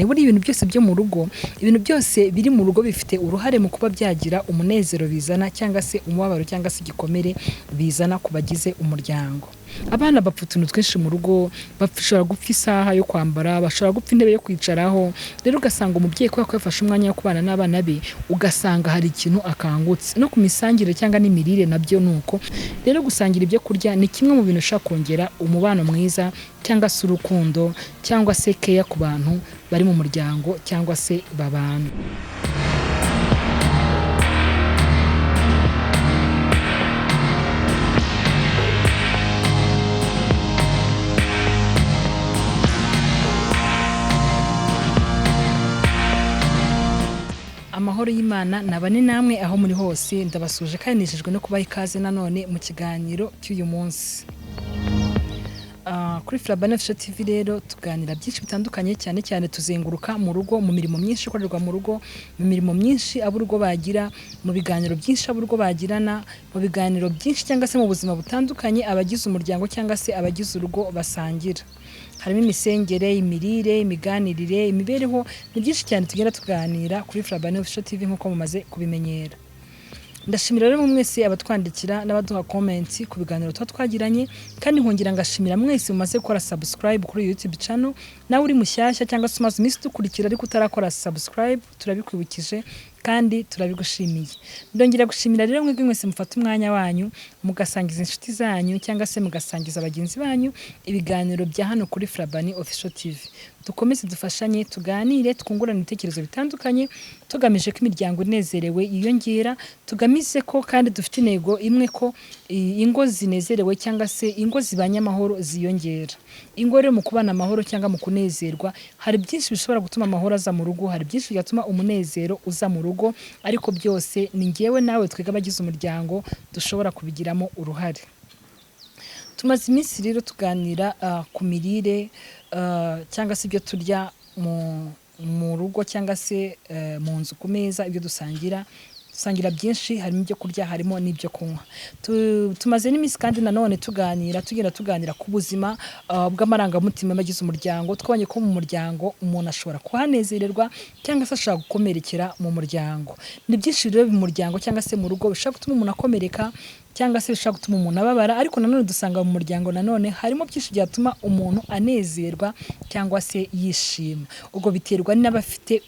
Buri ibintu byose byo mu rugo, ibintu byose biri mu rugo bifite uruhare mu kuba byagira umunezero bizana cyangwa se umubabaro cyangwa se igikomere bizana ku bagize umuryango. Abana bapfa utuntu twinshi mu rugo, bashobora gupfa isaha yo kwambara, bashobora gupfa intebe yo kwicaraho, rero ugasanga umubyeyi kubera ko yafashe umwanya wo kubana n'abana be, ugasanga hari ikintu akangutse. No ku misangire cyangwa n'imirire nabyo ni uko. Rero gusangira ibyo kurya ni kimwe mu bintu bishobora kongera umubano mwiza cyangwa se urukundo cyangwa se keya ku bantu bari mu muryango cyangwa se babana. Amahoro y'Imana nabane namwe aho muri hose, ndabasuje kandi nejejwe no kubaha ikaze nanone mu kiganiro cy'uyu munsi. Kuri Flabane Official TV rero tuganira byinshi bitandukanye, cyane cyane tuzenguruka mu rugo, mu mirimo myinshi ikorerwa mu rugo, mu mirimo myinshi ab'urugo bagira, mu biganiro byinshi ab'urugo bagirana, mu biganiro byinshi cyangwa se mu buzima butandukanye abagize umuryango cyangwa se abagize urugo basangira. Harimo imisengere, imirire, imiganirire, imibereho, ni byinshi cyane tugenda tuganira kuri Flabane Official TV nk'uko mumaze kubimenyera. Ndashimira rero mwese abatwandikira n'abaduha comments ku biganiro twagiranye, kandi nkongera ngashimira mwese mumaze gukora subscribe kuri YouTube channel. Nawe uri mushyashya cyangwa se umaze iminsi dukurikira ariko utarakora subscribe, turabikwibukije kandi turabigushimiye. Ndongera gushimira rero mwebwe mwese mufata umwanya wanyu mugasangiza inshuti zanyu cyangwa se mugasangiza abagenzi banyu ibiganiro bya hano kuri Flabane Official TV. Dukomeze dufashanye, tuganire, twungurane ibitekerezo bitandukanye, tugamije ko imiryango inezerewe yiyongera, tugamize ko kandi dufite intego imwe ko ingo zinezerewe cyangwa se ingo zibanye amahoro ziyongera. Ingo rero mu kubana amahoro cyangwa mu kunezerwa, hari byinshi bishobora gutuma amahoro aza mu rugo, hari byinshi byatuma umunezero uza mu rugo, ariko byose ni ngewe nawe twega abagize umuryango dushobora kubigiramo uruhare. Tumaze iminsi rero tuganira ku mirire cyangwa se ibyo turya mu rugo cyangwa se mu nzu ku meza, ibyo dusangira byinshi, harimo ibyo kurya harimo n'ibyo kunywa. Tumaze n'iminsi kandi nanone tuganira ku buzima bw'amarangamutima y'abagize umuryango. Twabonye ko mu muryango umuntu ashobora kuhanezererwa cyangwa se ashobora gukomerekera mu muryango. Ni byinshi rero mu muryango cyangwa se mu rugo bishobora gutuma umuntu akomereka cyangwa se bishobora gutuma umuntu ababara, ariko nanone dusanga mu muryango nanone harimo byinshi byatuma umuntu anezerwa cyangwa se yishima. Ubwo biterwa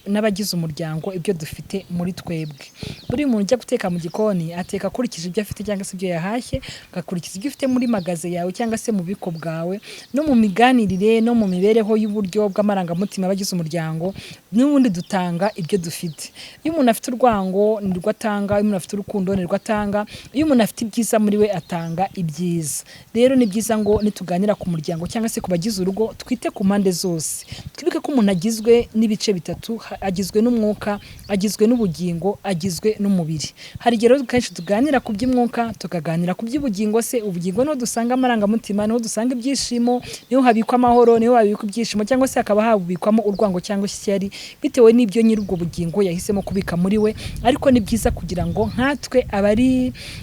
n'abagize umuryango ibyo dufite muri twebwe. Buri muntu ujya guteka mu gikoni ateka akurikije ibyo afite cyangwa se ibyo yahashye, agakurikiza ibyo ufite muri magaze yawe cyangwa se mu biko bwawe. No mu miganirire no mu mibereho y'uburyo bw'amarangamutima y'abagize umuryango, n'ubundi dutanga ibyo dufite. Iyo umuntu afite urwango nirwo atanga, iyo umuntu afite urukundo nirwo atanga, iyo umuntu afite ibyiza muri we atanga ibyiza. Rero ni byiza ngo nituganira ku muryango cyangwa se ku bagize urugo twite ku mpande zose. Twibuke ko umuntu agizwe n'ibice bitatu, agizwe n'umwuka, agizwe n'ubugingo, agizwe n'umubiri. Hari rero kenshi tuganira ku by'umwuka, tukaganira ku by'ubugingo. Se ubugingo niho dusanga amarangamutima, niho dusanga ibyishimo, niho habikwa amahoro, niho habikwa ibyishimo, cyangwa se hakaba habikwamo urwango cyangwa ishyari bitewe n'ibyo nyiri ubwo bugingo yahisemo kubika muri we. Ariko ni byiza kugira ngo nkatwe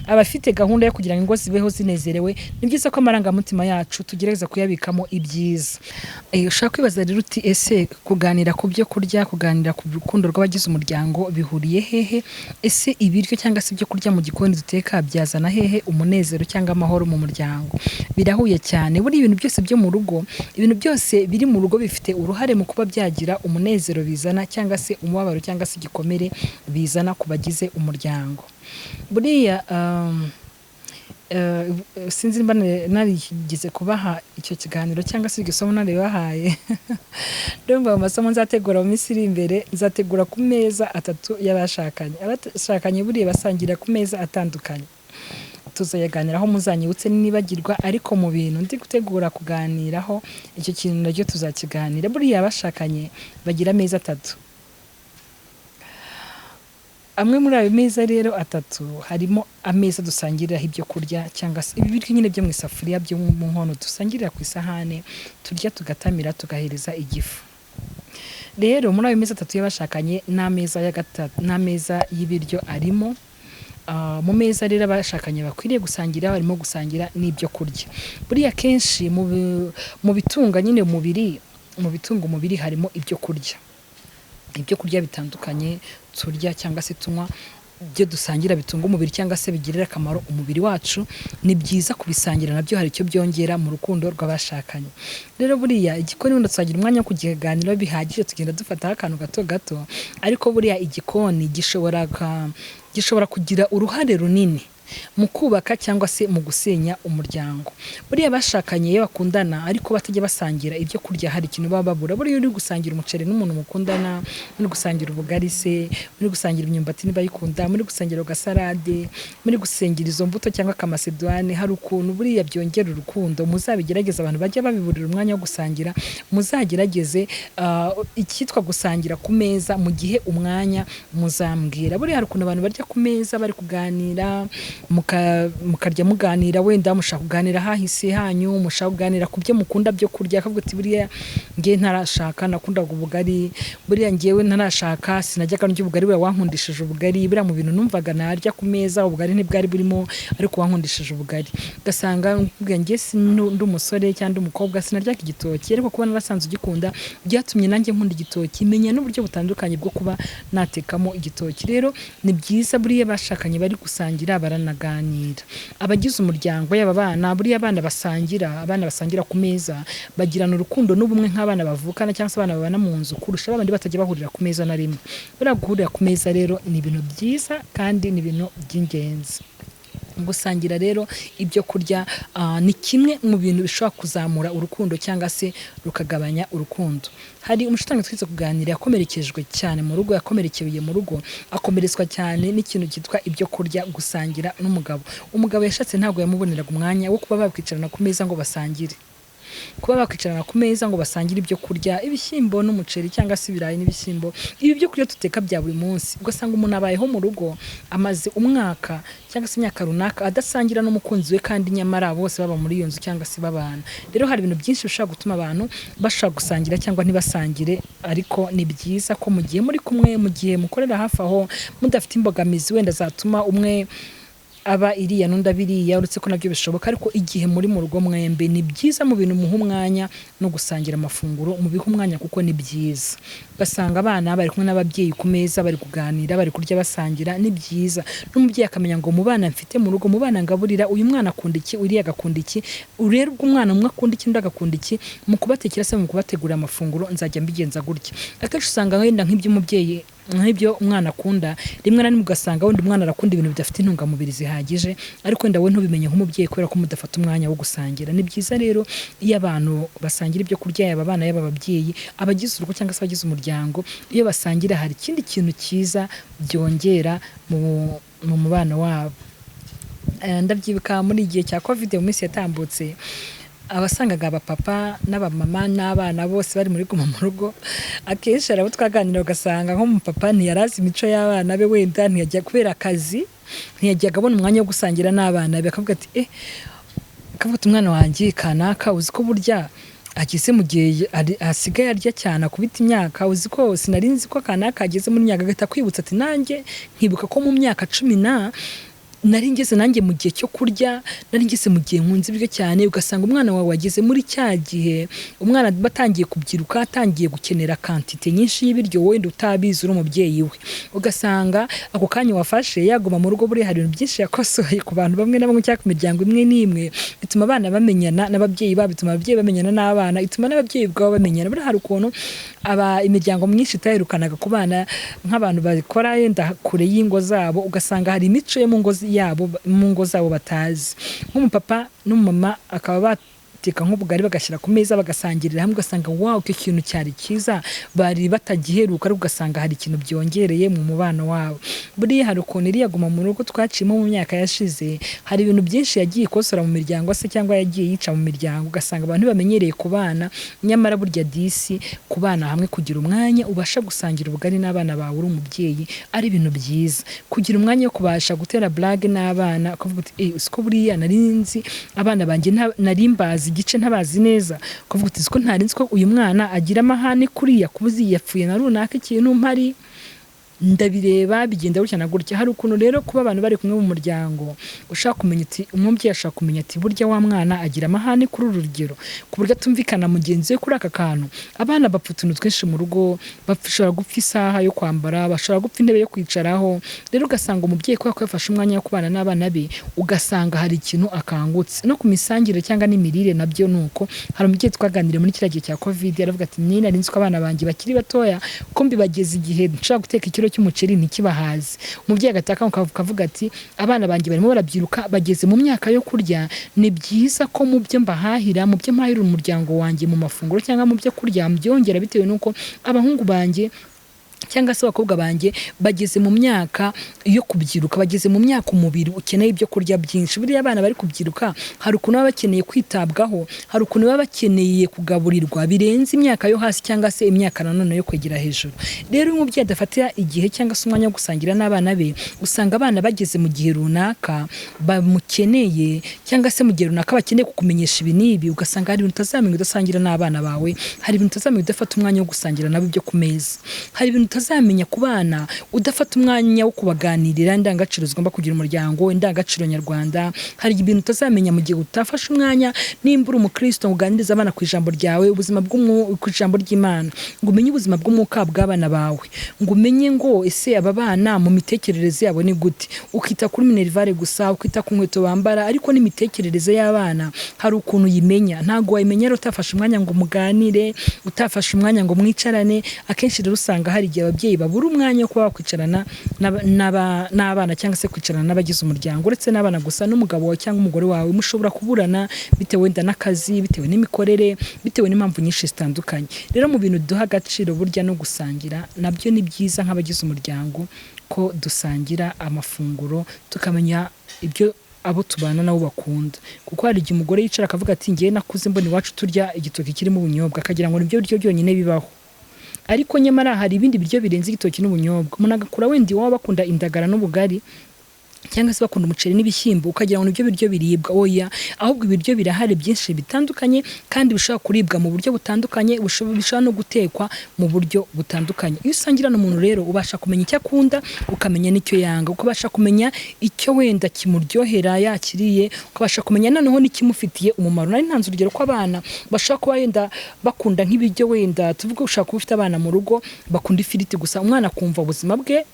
abafite gahunda yo kugira ngo ingo zibeho zinezerewe, ni byiza ko amarangamutima yacu tugerageza kuyabikamo ibyiza. Ushaka kwibaza rero uti ese kuganira ku byo kurya, kuganira ku rukundo rw'abagize umuryango bihuriye hehe? Ese ibiryo cyangwa se ibyo kurya mu gikoni duteka byazana hehe umunezero cyangwa amahoro mu muryango? Birahuye cyane. Buri ibintu byose byo mu rugo, ibintu byose biri mu rugo bifite uruhare mu kuba byagira umunezero bizana cyangwa se umubabaro cyangwa se igikomere bizana ku bagize umuryango. Buriya sinzi niba narigeze kubaha icyo kiganiro cyangwa se iryo somo naribahaye. Ndumva mu masomo nzategura mu minsi iri imbere, nzategura ku meza atatu y'abashakanye. Abashakanye buriya basangira ku meza atandukanye. Tuzayaganiraho muzanyibutse nibagirwa, ariko mu bintu ndi gutegura kuganiraho icyo kintu nacyo tuzakiganira. Buriya abashakanye bagira ameza atatu. Amwe muri ayo meza rero atatu harimo ameza dusangiriraho ibyo kurya cyangwa se ibiryo nyine byo mu isafuriya byo mu nkono dusangirira ku isahane, turya tugatamira tugahereza igifu. Rero muri ayo meza atatu y'abashakanye n'ameza y'ibiryo arimo. Mu meza rero abashakanye bakwiriye gusangira, barimo gusangira n'ibyo kurya. Buriya kenshi mu bitunga nyine umubiri, mu bitunga umubiri harimo ibyo kurya. ibyo kurya bitandukanye turya cyangwa se tunywa, ibyo dusangira bitunga umubiri cyangwa se bigirira akamaro umubiri wacu, ni byiza kubisangira nabyo hari icyo byongera mu rukundo rw'abashakanye. Rero buriya igikoni wenda tuzagira umwanya wo kukiganiraho bihagije, tugenda dufataho akantu gato gato, ariko buriya igikoni gishobora kugira uruhare runini mu kubaka cyangwa se mu gusenya umuryango. Buriya abashakanye iyo bakundana ariko batajya basangira ibyo kurya, hari ikintu baba babura. Buriya uri gusangira umuceri n'umuntu mukundana, muri gusangira ubugari se, muri gusangira imyumbati niba yikunda, muri gusangira agasalade, muri gusangira izo mbuto cyangwa akamasedwane, hari ukuntu buriya byongera urukundo. Muzabigerageza, abantu bajya babiburira umwanya wo gusangira, muzagerageze icyitwa gusangira ku meza mu gihe umwanya muzambwira. Buriya hari ukuntu abantu barya ku meza bari kuganira, mukarya muganira, wenda mushaka kuganira hahise hanyu, mushaka kuganira ku byo mukunda byo kurya, akavuga ati buriya ngewe ntarashaka nakundaga ubugari, buriya ngewe ntarashaka sinajyaga ndya ubugari, buriya wankundishije ubugari, buriya mu bintu numvaga narya ku meza ubugari ntibwari burimo, ariko wankundishije ubugari. Ugasanga mvuga ngewe ndi umusore cyangwa umukobwa sinaryaga igitoki, ariko kuba narasanze ugikunda byatumye nanjye nkunda igitoki, menya n'uburyo butandukanye bwo kuba natekamo igitoki. Rero ni byiza buriya bashakanye bari gusangira baranaganira. Abagize umuryango yaba abana, buriya abana basangira ku meza bagirana urukundo n'ubumwe nk'abana bavukana cyangwa se abana babana mu nzu kurusha abandi batajya bahurira ku meza na rimwe. Buriya guhurira ku meza rero ni ibintu byiza kandi ni ibintu by'ingenzi. Gusangira rero ibyo kurya ni kimwe mu bintu bishobora kuzamura urukundo cyangwa se rukagabanya urukundo. Hari umushutanyi twize kuganira yakomerekejwe cyane mu rugo, yakomerekeye mu rugo, akomeretswa cyane n'ikintu cyitwa ibyo kurya, gusangira n'umugabo. Umugabo yashatse ntabwo yamuboneraga umwanya wo kuba bakwicarana ku meza ngo basangire. Kuba bakwicarana ku meza ngo basangire ibyo kurya, ibishyimbo n'umuceri cyangwa se ibirayi n'ibishyimbo, ibi byo kurya duteka bya buri munsi. Ugasanga umuntu abayeho mu rugo amaze umwaka cyangwa se imyaka runaka adasangira n'umukunzi we, kandi nyamara bose baba muri iyo nzu cyangwa se babana. Rero hari ibintu byinshi bishobora gutuma abantu bashaka gusangira cyangwa ntibasangire, ariko ni byiza ko mu gihe muri kumwe, mu gihe mukorera hafi aho, mudafite imbogamizi wenda zatuma umwe aba iriya n'undi abiriya, uretse ko nabyo bishoboka, ariko igihe muri mu rugo mwembe ni byiza mu bintu muha umwanya no gusangira amafunguro, mubiha umwanya kuko ni byiza. Ugasanga abana bari kumwe n'ababyeyi ku meza bari kuganira, bari kurya basangira, ni byiza. N'umubyeyi akamenya ngo mu bana mfite mu rugo, mu bana ngaburira, uyu mwana akunda iki, uriya agakunda iki, urero umwana umwe akunda iki, undi agakunda iki, mu kubatekera se mu kubategurira amafunguro nzajya mbigenza gutya. Akenshi usanga wenda nk'ibyo umwana akunda, rimwe na rimwe ugasanga wenda umwana arakunda ibintu bidafite intungamubiri zihagije, ariko wenda we ntubimenye nk'umubyeyi kubera ko mudafata umwanya wo gusangira. Ni byiza rero iyo abantu basangira ibyo kurya, yaba abana yaba ababyeyi, abagize urugo cyangwa se abagize umuryango, iyo basangira hari ikindi kintu cyiza byongera mu mubano wabo. Ndabyibuka muri igihe cya Covid mu minsi yatambutse, abasangaga abapapa n'abamama n'abana bose bari muri guma mu rugo, akenshi hari abo twaganira ugasanga nk'umupapa ntiyarazi imico y'abana be, wenda ntiyajya kubera akazi, ntiyajyaga abona umwanya wo gusangira n'abana be, akavuga ati umwana wanjye kanaka uzi ko burya ageze mu gihe asigaye arya cyane akubita imyaka, uzi ko sinari nzi ko kanaka ageze muri myaka, agahita kwibutsa ati nanjye nkibuka ko mu myaka 10 nari ngeze nanjye mu gihe cyo kurya, nari ngeze mu gihe nkunze ibiryo cyane. Ugasanga umwana wawe wageze muri cya gihe umwana batangiye kubyiruka, atangiye gukenera kantite nyinshi y'ibiryo, wenda utabizi uri umubyeyi we, ugasanga ako kanya wafashe yaguma mu rugo. Buriya hari ibintu byinshi yakosoye ku bantu bamwe na bamwe cyangwa ku miryango imwe n'imwe, bituma abana bamenyana n'ababyeyi babo, bituma ababyeyi bamenyana n'abana, bituma n'ababyeyi ubwabo bamenyana. Buriya hari ukuntu imiryango myinshi itaherukanaga ku bana nk'abantu bakora yenda kure y'ingo zabo, ugasanga hari imico yo mu ngo zabo batazi. Nk'umupapa n'umumama akaba bateka nk'ubugari bagashyira ku meza bagasangirira hamwe, ugasanga wow, icyo kintu cyari cyiza, bari batagiheruka, ariko ugasanga hari ikintu byongereye mu mubano wabo. Buriya hari ukuntu iriya guma mu rugo twaciyemo mu myaka yashize, hari ibintu byinshi yagiye ikosora mu miryango se cyangwa yagiye yica mu miryango, ugasanga abantu bamenyereye kubana, nyamara burya disi kubana hamwe, kugira umwanya ubasha gusangira ubugari n'abana bawe uri umubyeyi ari ibintu byiza. Kugira umwanya wo kubasha gutera blague n'abana, ukavuga uti usiko buriya nari nzi abana banjye nari mbazi igice ntabazi neza, ukavuga uti usiko ntari nzi ko uyu mwana agira amahane kuriya, kubuzi yapfuye na runaka ikintu mpari ndabireba bigenda gutya na gutya. Hari ukuntu rero kuba abantu bari kumwe mu muryango ushaka kumenya ati umubyeyi ashaka kumenya ati burya wa mwana agira amahane kuri uru rugero ku buryo atumvikana mugenzi we kuri aka kantu. Abana bapfa utuntu twinshi mu rugo, bashobora gupfa isaha yo kwambara, bashobora gupfa intebe yo kwicaraho. Rero ugasanga umubyeyi ko yafashe umwanya wo kubana n'abana be, ugasanga hari ikintu akangutse. No ku misangire cyangwa n'imirire nabyo nuko. Hari umubyeyi twaganiriye muri kiriya gihe cya covid aravuga ati nina nzi ko abana banjye bakiri batoya ko mbibageze igihe nshaka guteka ikiro cy'umuceri ntikibahaze. Umubyeyi agataka akavuga ati abana banjye barimo barabyiruka bageze mu myaka yo kurya, ni byiza ko mu byo mbahahira, mu byo mpahira umuryango wanjye mu mafunguro cyangwa mu byo kurya byongera, bitewe nuko abahungu banjye cyangwa se abakobwa banjye bageze mu myaka yo kubyiruka, bageze mu myaka umubiri ukeneye ibyo kurya byinshi. Buriya abana bari kubyiruka hari ukuntu baba bakeneye kwitabwaho, hari ukuntu baba bakeneye kugaburirwa birenze imyaka yo hasi cyangwa se imyaka nanone yo kwegera hejuru. Rero iyo umubyeyi adafatira igihe cyangwa se umwanya wo gusangira n'abana be, usanga abana bageze mu gihe runaka bamukeneye cyangwa se mu gihe runaka bakeneye kukumenyesha ibi n'ibi, ugasanga hari ibintu utazamenya udasangira n'abana bawe, hari ibintu utazamenya udafata umwanya wo gusangira nabo ibyo ku meza, hari ibintu utazamenya ku bana udafata umwanya wo kubaganirira indangagaciro zigomba kugira umuryango, indangagaciro nyarwanda. Hari ibintu utazamenya mu gihe utafashe umwanya nimba uri umukristo uganiriza abana ku ijambo ryawe, ubuzima ku ijambo ry'Imana, ngo umenye ubuzima bw'umwuka bw'abana bawe, ngo umenye ngo ese aba bana mu mitekerereze yabo ni gute. Ukita kuri minerivare gusa, ukita ku nkweto bambara, ariko n'imitekerereze y'abana hari ukuntu yimenya. Ntago wayimenya rero utafashe umwanya ngo muganire, utafashe umwanya ngo mwicarane. Akenshi rero usanga hari igihe ababyeyi babura umwanya wo kuba bakwicarana n'abana cyangwa se kwicarana n'abagize umuryango. Uretse n'abana gusa, n'umugabo wawe cyangwa umugore wawe mushobora kuburana bitewe wenda n'akazi, bitewe n'imikorere, bitewe n'impamvu nyinshi zitandukanye. Rero mu bintu duha agaciro burya no gusangira nabyo ni byiza nk'abagize umuryango ko dusangira amafunguro, tukamenya ibyo abo tubana nabo bakunda. Kuko hari igihe umugore yicara akavuga ati ngiye nakuze mbona iwacu turya igitoki kirimo ubunyobwa, akagira ngo nibyo biryo byonyine bibaho. Ariko nyamara hari ibindi biryo birenze igitoki n'ubunyobwa. Umuntu agakura wenda iwabo bakunda indagara n'ubugari cyangwa se bakunda umuceri n'ibishyimbo, ukagira ngo nibyo biryo biribwa. Oya, ahubwo ibiryo birahari byinshi bitandukanye kandi bishobora kuribwa mu buryo butandukanye, bishobora no gutekwa mu buryo butandukanye. Iyo usangira n'umuntu rero ubasha kumenya icyo akunda, ukamenya n'icyo yanga, ukabasha kumenya icyo wenda kimuryohera yakiriye, ukabasha kumenya noneho n'ikimufitiye umumaro. Nari ntanze urugero ko abana bashaka kuba wenda bakunda nk'ibiryo, wenda tuvuge ushaka kuba ufite abana mu rugo bakunda ifiriti gusa, umwana akumva ubuzima bwe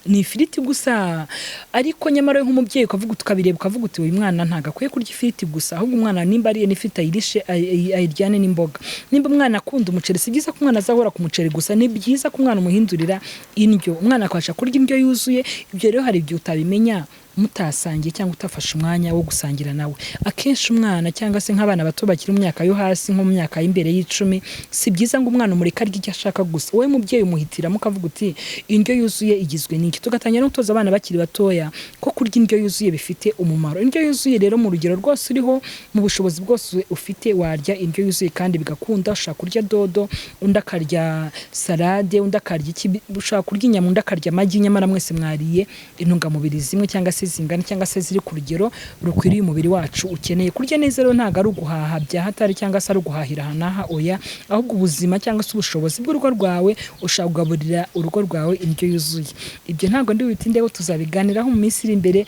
ni ifiriti gusa. Ariko nyamara nk'umubyeyi ukavuga tukabireba ukavuga uti uyu mwana ntago akwiye kurya ifiriti gusa, ahubwo umwana nimba ariye n'ifiriti ayirishe ayiryane n'imboga. Nimba umwana akunda umuceri, si byiza ko umwana azahora ku muceri gusa, ni byiza ko umwana umuhindurira indyo, umwana akabasha kurya indyo yuzuye. Ibyo rero hari igihe utabimenya mutasangiye cyangwa utafashe umwanya wo gusangira nawe. Akenshi umwana cyangwa se nk'abana bato bakiri mu myaka yo hasi, nko mu myaka y'imbere y'10, si byiza ngo umwana umureka arya icyo ashaka gusa. Wowe mubyeyi umuhitiramo ukavuga uti indyo yuzuye igizwe n'iki. Tugatangira no gutoza abana bakiri batoya ko kurya indyo yuzuye bifite umumaro. Indyo yuzuye rero mu rugero rwose uriho, mu bushobozi bwose ufite, warya indyo yuzuye kandi bigakunda. Ushaka kurya dodo, undi akarya salade, undi akarya iki, ushaka kurya inyama, undi akarya amagi, nyamara mwese mwariye intungamubiri zimwe cyangwa se zingana cyangwa se ziri ku rugero rukwiriye umubiri wacu ukeneye. Kurya neza rero ntago ari uguhaha bya hatari cyangwa se ari uguhahira hanaha, oya, ahubwo ubuzima cyangwa se ubushobozi bw'urugo rwawe ushaka kugaburira urugo rwawe indyo yuzuye. Ibyo ntago ndi witindeho, tuzabiganiraho mu minsi iri imbere.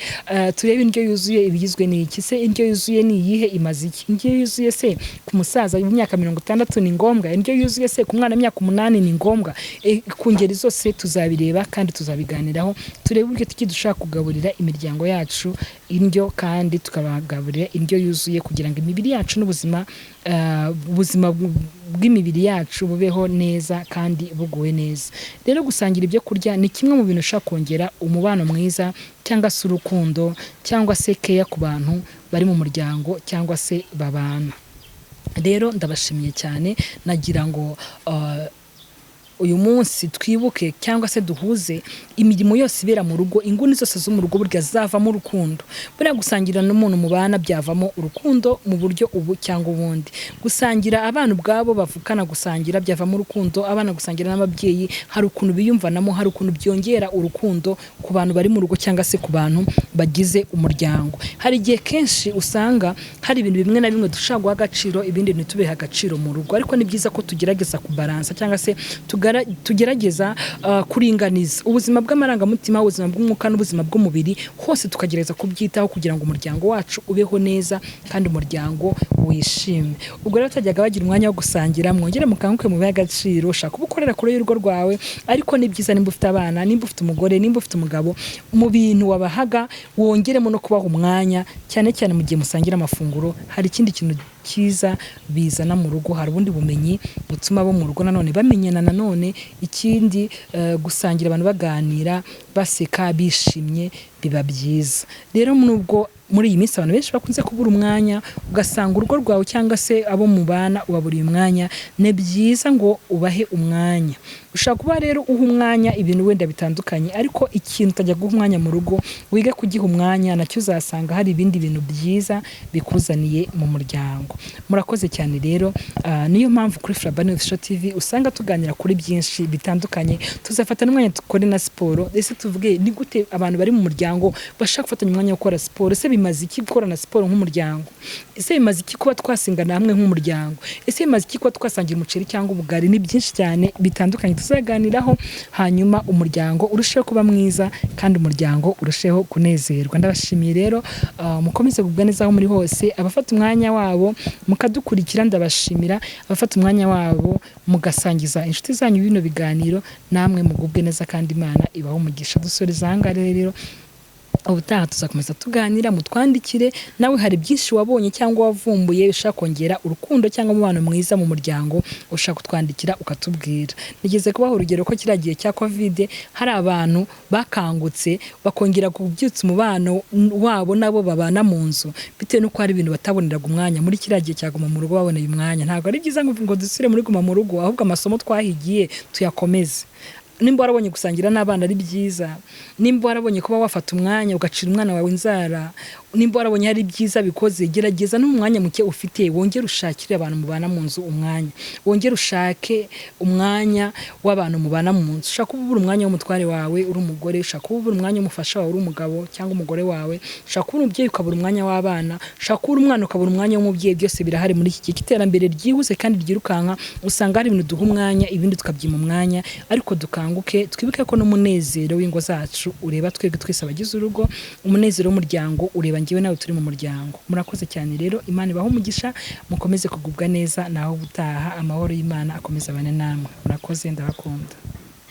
Turebe indyo yuzuye ibigizwe n'iki. Se indyo yuzuye ni iyihe, imaze iki? Indyo yuzuye se ku musaza w'imyaka 60 ni ngombwa? Indyo yuzuye se ku mwana w'imyaka 8 ni ngombwa? Ku ngeri zose tuzabireba kandi tuzabiganiraho, turebe uburyo dushaka kugaburira imiryango yacu indyo kandi tukabagaburira indyo yuzuye kugira ngo imibiri yacu n'ubuzima bw'imibiri yacu bubeho neza kandi buguwe neza. Rero gusangira ibyo kurya ni kimwe mu bintu ushaka kongera umubano mwiza cyangwa se urukundo cyangwa se keya ku bantu bari mu muryango cyangwa se babana. Rero ndabashimiye cyane, nagira ngo uyu munsi twibuke cyangwa se duhuze imirimo yose ibera mu rugo, inguni zose zo mu rugo burya zavamo urukundo. Buriya gusangira n'umuntu mubana byavamo urukundo mu buryo ubu cyangwa ubundi. Gusangira abana ubwabo bavukana, gusangira byavamo urukundo. Abana gusangira n'ababyeyi hari ukuntu biyumvanamo, hari ukuntu byongera urukundo ku bantu bari mu rugo cyangwa se ku bantu bagize umuryango. Hari igihe kenshi usanga hari ibintu bimwe na bimwe dushaka guha agaciro, ibindi ntitubihe agaciro mu rugo, ariko ni byiza ko tugerageza kubalansa cyangwa se tugerageza kuringaniza ubuzima bw'amarangamutima, ubuzima bw'umwuka n'ubuzima bw'umubiri, hose tukagereza kubyitaho kugira ngo umuryango wacu ubeho neza kandi umuryango wishime. Ubwo rero tajyaga bagira umwanya wo gusangira, mwongere mukanguke mu agaciro, ushaka ubukorera kure y'urugo rwawe, ariko ni byiza nimba ufite abana, nimba ufite umugore, nimba ufite umugabo, mu bintu wabahaga wongeremo no kubaha umwanya, cyane cyane mu gihe musangira amafunguro. Hari ikindi kintu cyiza bizana mu rugo, hari ubundi bumenyi butuma bo mu rugo nanone bamenyana, nanone ikindi gusangira abantu baganira baseka bishimye biba byiza. Rero nubwo muri iyi minsi abantu benshi bakunze kubura umwanya, ugasanga urugo rwawe cyangwa se abo mubana ubaburiye umwanya, ni byiza ngo ubahe umwanya. Ushaka kuba rero uha umwanya ibintu wenda bitandukanye, ariko ikintu utajya guha umwanya mu rugo, wige kugiha umwanya, nacyo uzasanga hari ibindi bintu byiza bikuzaniye mu muryango. Murakoze cyane rero, niyo mpamvu kuri Frabane Official TV usanga tuganira kuri byinshi bitandukanye. Tuzafata n'umwanya dukore na siporo, ese tuvuge ni gute abantu bari mu muryango bashaka gufatanya umwanya wo gukora siporo. Ese bimaze iki gukorana siporo nk'umuryango? Ese bimaze iki kuba twasingana hamwe nk'umuryango? Ese bimaze iki kuba twasangira umuceri cyangwa ubugari? Ni byinshi cyane bitandukanye tuzaganiraho, hanyuma umuryango urusheho kuba mwiza kandi umuryango urusheho kunezerwa. Ndabashimiye rero, mukomeze kugubwa neza aho muri hose. Abafata umwanya wabo mukadukurikira ndabashimira, abafata umwanya wabo mugasangiza inshuti zanyu bino biganiro, namwe mugubwe neza kandi Imana ibaho umugisha. Dusoreza aha ngaha rero, ubutaha tuzakomeza tuganira, mutwandikire nawe hari byinshi wabonye cyangwa wavumbuye ushaka kongera urukundo cyangwa umubano mwiza mu muryango, ushaka kutwandikira ukatubwira. Nigeze kubaho urugero ko kiragiye cya Covid hari abantu bakangutse bakongera kubyutsa umubano wabo nabo babana mu nzu, bitewe nuko hari ibintu bataboneraga umwanya. Muri kiragiye cyaguma mu rugo baboneye umwanya. Ntabwo ari byiza ngo dusire muri guma mu rugo, ahubwo amasomo twahigiye tuyakomeze. Nimba warabonye gusangira n'abana ari byiza, nimba warabonye kuba wafata umwanya ugacira umwana wawe inzara, nimba warabonye hari byiza bikoze, gerageza n'umwanya muke ufite wongere ushakire abantu mubana mu nzu umwanya, wongere ushake umwanya w'abantu mubana mu nzu. Ushaka kubura umwanya w'umutware wawe uri umugore, ushaka kubura umwanya w'umufasha wawe uri umugabo cyangwa umugore wawe, ushaka kubura umubyeyi ukabura umwanya w'abana, ushaka kubura umwana ukabura umwanya w'umubyeyi. Byose birahari muri iki gihe cy'iterambere ryihuse kandi ryirukanka, usanga hari ibintu duha umwanya ibindi tukabyima umwanya. Ariko twibuke ko n'umunezero w'ingo zacu ureba twebwe twese abagize urugo, umunezero w'umuryango ureba ngewe nawe turi mu muryango. Murakoze cyane rero, Imana ibaho umugisha, mukomeze kugubwa neza, naho ubutaha amahoro y'Imana akomeza abane namwe. Murakoze, ndabakunda.